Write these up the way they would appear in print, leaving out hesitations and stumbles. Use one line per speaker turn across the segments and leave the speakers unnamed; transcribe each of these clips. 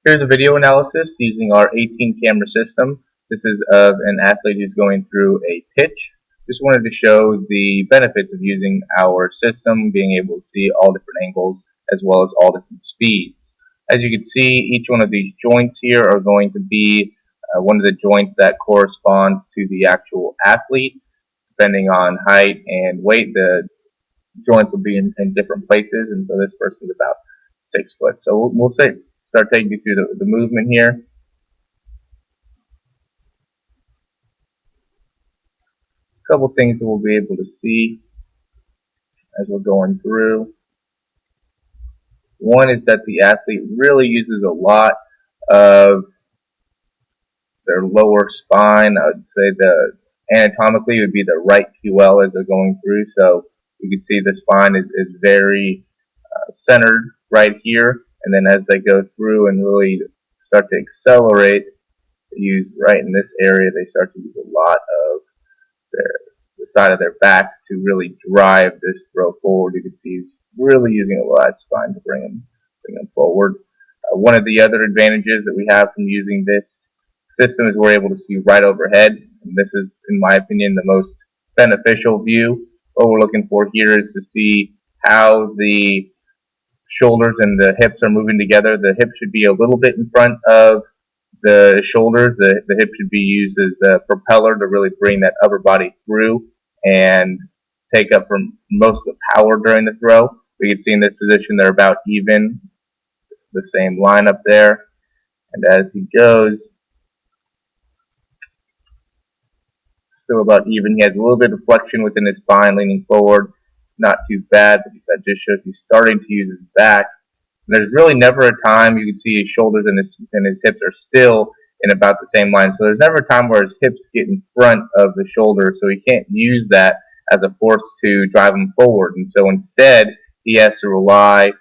Here's a video analysis using our 18 camera system. This is of an athlete who's going through a pitch. Just wanted to show the benefits of using our system, being able to see all different angles as well as all different speeds. As you can see, each one of these joints here are going to be one of the joints that corresponds to the actual athlete. Depending on height and weight, the joints will be in different places, and so this person's about 6 foot. So we'll start taking you through the movement here. A couple things that we'll be able to see as we're going through. One is that the athlete really uses a lot of their lower spine. I would say the anatomically would be the right QL as they're going through. So you can see the spine is very centered right here, and then as they go through and really start to accelerate, they use right in this area, they start to use a lot of the side of their back to really drive this throw forward. You can see he's really using a lot of spine to bring them forward. One of the other advantages that we have from using this system is we're able to see right overhead. And this is, in my opinion, the most beneficial view. What we're looking for here is to see how the shoulders and the hips are moving together. The hip should be a little bit in front of the shoulders. The hip should be used as a propeller to really bring that upper body through and take up from most of the power during the throw. We can see in this position they're about even, the same line up there. And as he goes, still about even. He has a little bit of flexion within his spine, leaning forward. Not too bad, but that just shows he's starting to use his back. There's really never a time you can see his shoulders and his hips are still in about the same line. So there's never a time where his hips get in front of the shoulder, so he can't use that as a force to drive him forward. And so instead, he has to rely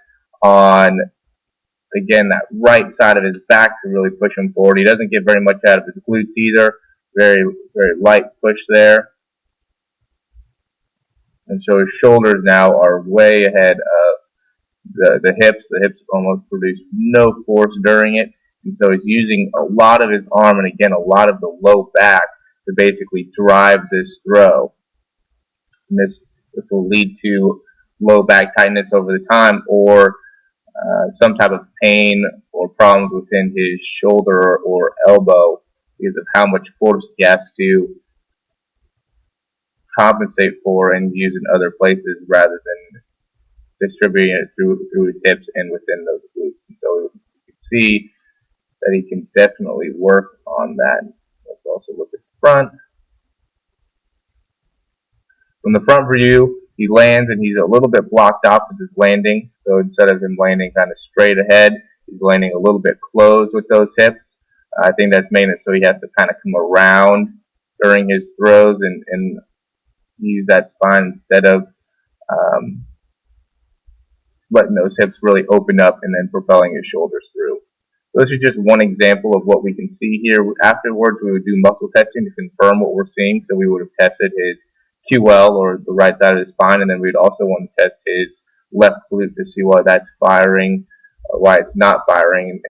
on, again, that right side of his back to really push him forward. He doesn't get very much out of his glutes either. Very, very light push there. And so his shoulders now are way ahead of the hips. The hips almost produce no force during it. And so he's using a lot of his arm and, again, a lot of the low back to basically drive this throw. And this will lead to low back tightness over the time, or some type of pain or problems within his shoulder or elbow because of how much force he has to compensate for and use in other places rather than distributing it through his hips and within those glutes. And so you can see that he can definitely work on that. Let's also look at the front. From the front view, he lands and he's a little bit blocked off with his landing. So instead of him landing kind of straight ahead, he's landing a little bit closed with those hips. I think that's made it so he has to kind of come around during his throws and use that spine instead of letting those hips really open up and then propelling his shoulders through. So this is just one example of what we can see here. Afterwards, we would do muscle testing to confirm what we're seeing. So we would have tested his QL, or the right side of his spine, and then we'd also want to test his left glute to see why that's firing, why it's not firing,